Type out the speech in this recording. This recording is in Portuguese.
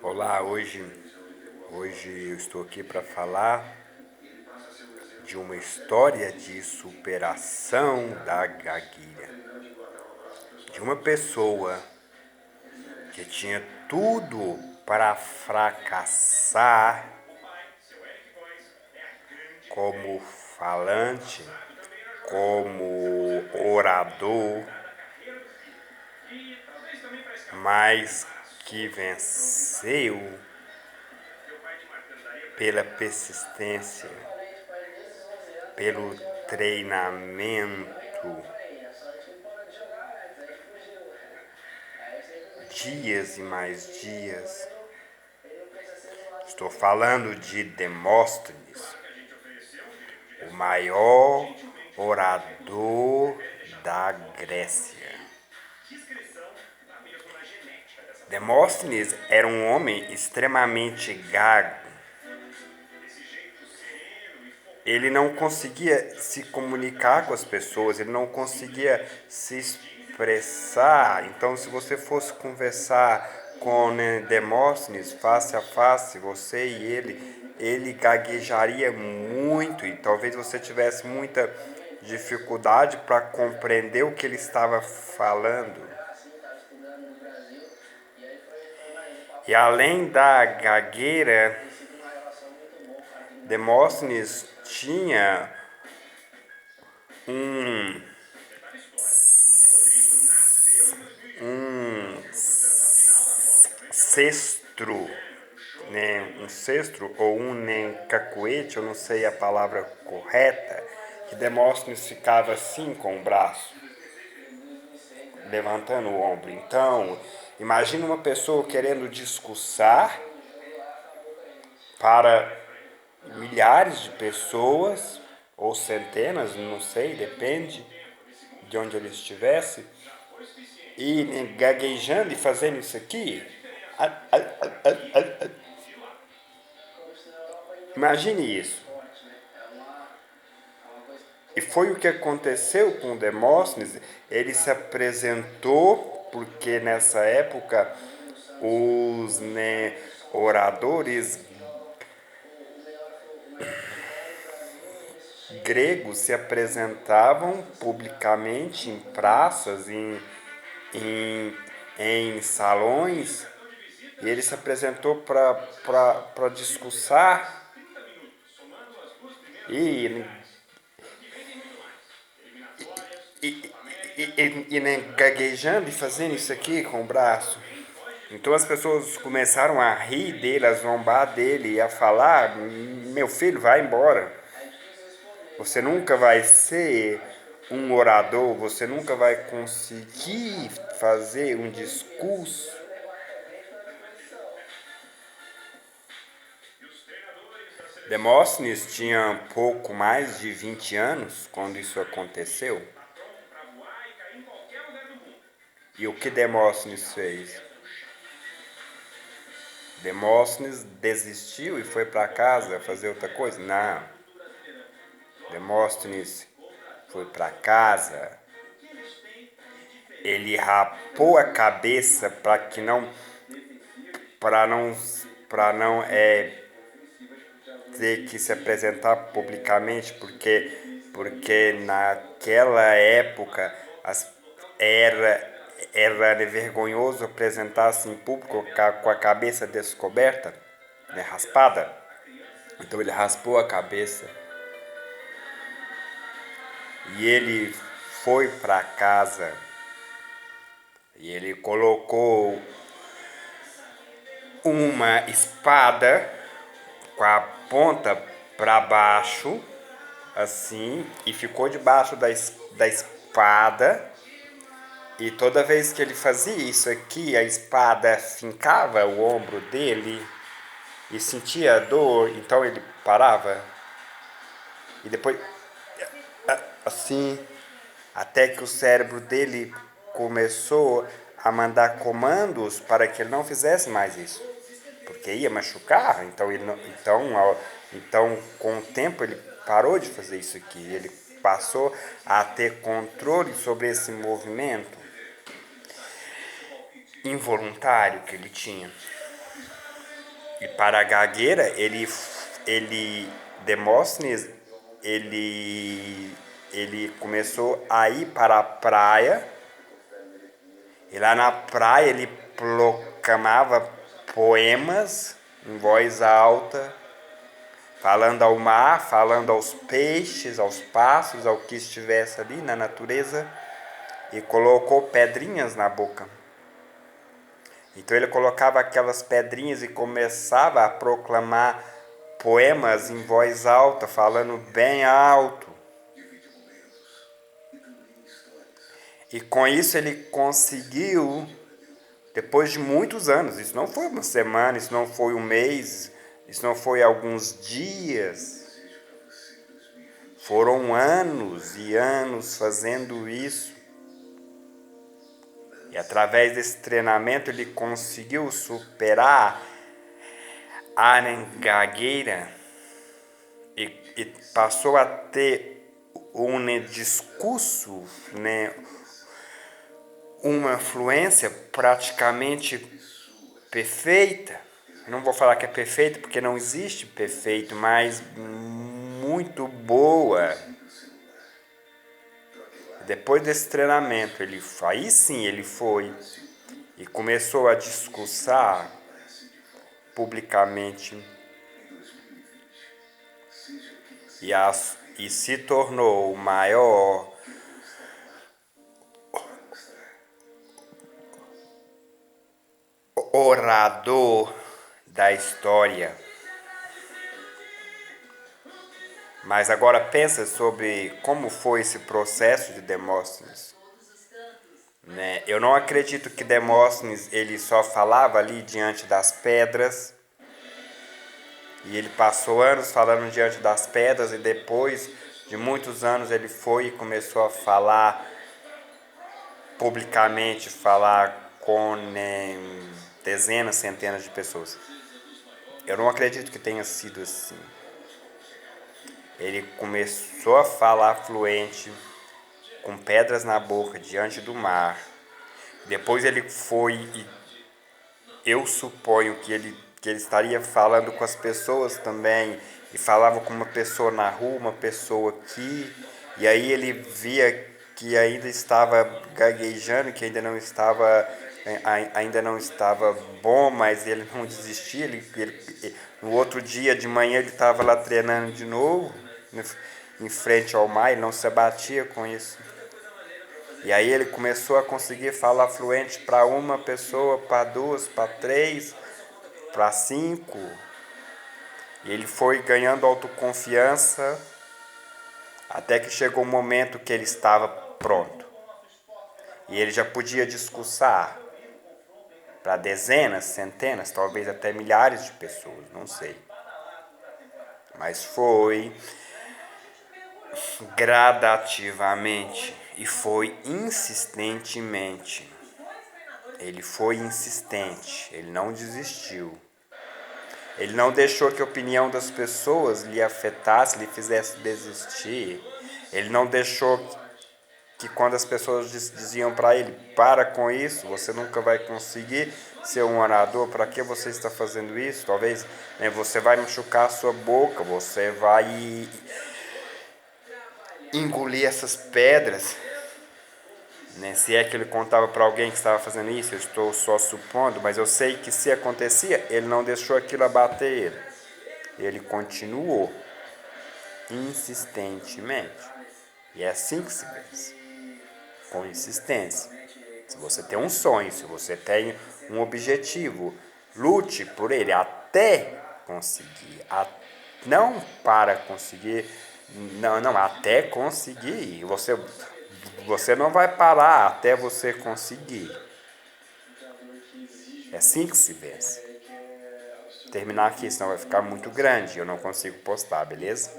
Olá, hoje eu estou aqui para falar de uma história de superação da gagueira. De uma pessoa que tinha tudo para fracassar como falante, como orador, mas que venceu pela persistência, pelo treinamento, dias e mais dias. Estou falando de Demóstenes, o maior orador da Grécia. Demóstenes era um homem extremamente gago. Ele não conseguia se comunicar com as pessoas, ele não conseguia se expressar. Então, se você fosse conversar com Demóstenes face a face, você e ele gaguejaria muito e talvez você tivesse muita dificuldade para compreender o que ele estava falando. E além da gagueira, Demóstenes tinha um cestro, né? Um cestro ou um cacuete, eu não sei a palavra correta, que Demóstenes ficava assim com o braço, levantando o ombro. Então, imagina uma pessoa querendo discursar para milhares de pessoas, ou centenas, não sei, depende de onde ele estivesse, e gaguejando e fazendo isso aqui. Imagine isso. E foi o que aconteceu com Demóstenes. Ele se apresentou, porque nessa época os oradores gregos se apresentavam publicamente em praças, em salões, e ele se apresentou para discursar e, gaguejando e fazendo isso aqui com o braço. Então as pessoas começaram a rir dele, a zombar dele e a falar: meu filho, vai embora. Você nunca vai ser um orador, você nunca vai conseguir fazer um discurso. Demóstenes tinha pouco mais de 20 anos quando isso aconteceu. E o que Demóstenes fez? Demóstenes desistiu e foi para casa fazer outra coisa? Não. Demóstenes foi para casa. Ele rapou a cabeça para não ter que se apresentar publicamente, porque naquela época era vergonhoso apresentar-se em público com a cabeça descoberta, né, raspada. Então ele raspou a cabeça e ele foi para casa e ele colocou uma espada com a ponta para baixo, assim, e ficou debaixo da espada. E toda vez que ele fazia isso aqui, a espada fincava o ombro dele e sentia dor, então ele parava. E depois, assim, até que o cérebro dele começou a mandar comandos para que ele não fizesse mais isso, porque ia machucar. Então com o tempo ele parou de fazer isso aqui. Ele passou a ter controle sobre esse movimento involuntário que ele tinha. E para a gagueira, Demóstenes, ele começou a ir para a praia, e lá na praia ele proclamava poemas em voz alta, falando ao mar, falando aos peixes, aos pássaros, ao que estivesse ali na natureza, e colocou pedrinhas na boca. Então ele colocava aquelas pedrinhas e começava a proclamar poemas em voz alta, falando bem alto. E com isso ele conseguiu, depois de muitos anos, isso não foi uma semana, isso não foi um mês, isso não foi alguns dias, foram anos e anos fazendo isso. E através desse treinamento ele conseguiu superar a gagueira e passou a ter um discurso, né, uma fluência praticamente perfeita. Eu não vou falar que é perfeito porque não existe perfeito, mas muito boa. Depois desse treinamento, aí sim ele foi e começou a discursar publicamente e se tornou o maior orador da história. Mas agora pensa sobre como foi esse processo de Demóstenes. Né? Eu não acredito que Demóstenes ele só falava ali diante das pedras, e ele passou anos falando diante das pedras, e depois de muitos anos ele foi e começou a falar publicamente, falar com dezenas, centenas de pessoas. Eu não acredito que tenha sido assim. Ele começou a falar fluente, com pedras na boca, diante do mar. Depois ele foi e eu suponho que ele estaria falando com as pessoas também, e falava com uma pessoa na rua, uma pessoa aqui, e aí ele via que ainda estava gaguejando, que ainda não estava bom, mas ele não desistia. No outro dia de manhã ele estava lá treinando de novo, em frente ao mar, ele não se abatia com isso. E aí ele começou a conseguir falar fluente para uma pessoa, para duas, para três, para cinco. E ele foi ganhando autoconfiança até que chegou o momento que ele estava pronto. E ele já podia discursar para dezenas, centenas, talvez até milhares de pessoas, não sei. Mas foi gradativamente e foi insistentemente. Ele foi insistente, ele não desistiu. Ele não deixou que a opinião das pessoas lhe afetasse, lhe fizesse desistir. Ele não deixou que quando as pessoas diziam para ele, para com isso, você nunca vai conseguir ser um orador, para que você está fazendo isso? Talvez você vai machucar a sua boca, você vai engolir essas pedras. Se é que ele contava para alguém que estava fazendo isso, eu estou só supondo, mas eu sei que se acontecia, ele não deixou aquilo abater ele. Ele continuou insistentemente. E é assim que se vence, com insistência. Se você tem um sonho, se você tem um objetivo, lute por ele até conseguir. Não para conseguir, não, até conseguir. Você não vai parar até você conseguir. É assim que se vence. Terminar aqui, senão vai ficar muito grande. Eu não consigo postar, beleza?